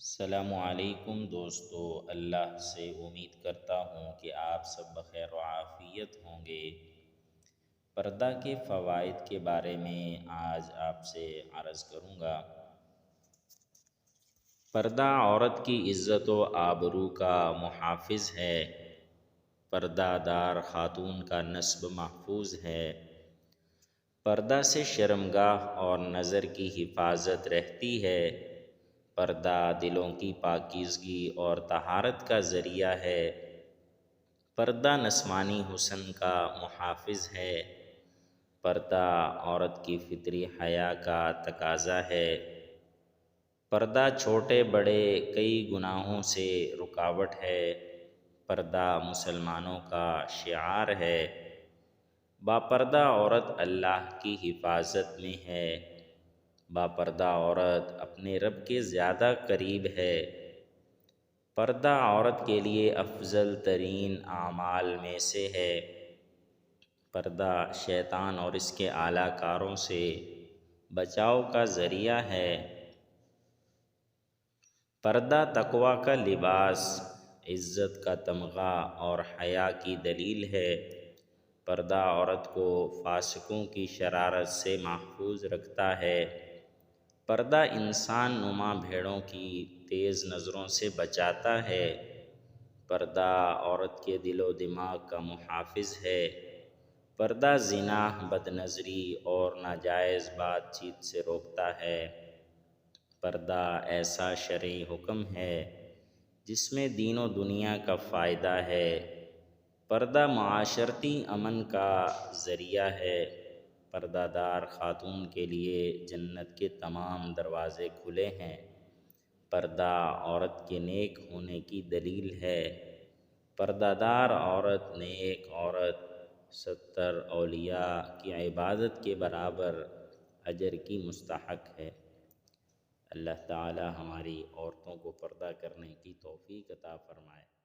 السلام علیکم دوستو، اللہ سے امید کرتا ہوں کہ آپ سب بخیر و عافیت ہوں گے۔ پردہ کے فوائد کے بارے میں آج آپ سے عرض کروں گا۔ پردہ عورت کی عزت و آبرو کا محافظ ہے۔ پردہ دار خاتون کا نسب محفوظ ہے۔ پردہ سے شرمگاہ اور نظر کی حفاظت رہتی ہے۔ پردہ دلوں کی پاکیزگی اور طہارت کا ذریعہ ہے۔ پردہ نسمانی حسن کا محافظ ہے۔ پردہ عورت کی فطری حیا کا تقاضا ہے۔ پردہ چھوٹے بڑے کئی گناہوں سے رکاوٹ ہے۔ پردہ مسلمانوں کا شعار ہے۔ باپردہ عورت اللہ کی حفاظت میں ہے۔ باپردہ عورت اپنے رب کے زیادہ قریب ہے۔ پردہ عورت کے لیے افضل ترین اعمال میں سے ہے۔ پردہ شیطان اور اس کے اعلی کاروں سے بچاؤ کا ذریعہ ہے۔ پردہ تقویٰ کا لباس، عزت کا تمغہ اور حیا کی دلیل ہے۔ پردہ عورت کو فاسقوں کی شرارت سے محفوظ رکھتا ہے۔ پردہ انسان نما بھیڑوں کی تیز نظروں سے بچاتا ہے۔ پردہ عورت کے دل و دماغ کا محافظ ہے۔ پردہ زنا، بد نظری اور ناجائز بات چیت سے روکتا ہے۔ پردہ ایسا شرعی حکم ہے جس میں دین و دنیا کا فائدہ ہے۔ پردہ معاشرتی امن کا ذریعہ ہے۔ پردہ دار خاتون کے لیے جنت کے تمام دروازے کھلے ہیں۔ پردہ عورت کے نیک ہونے کی دلیل ہے۔ پردہ دار عورت نیک عورت 70 اولیاء کی عبادت کے برابر اجر کی مستحق ہے۔ اللہ تعالی ہماری عورتوں کو پردہ کرنے کی توفیق عطا فرمائے۔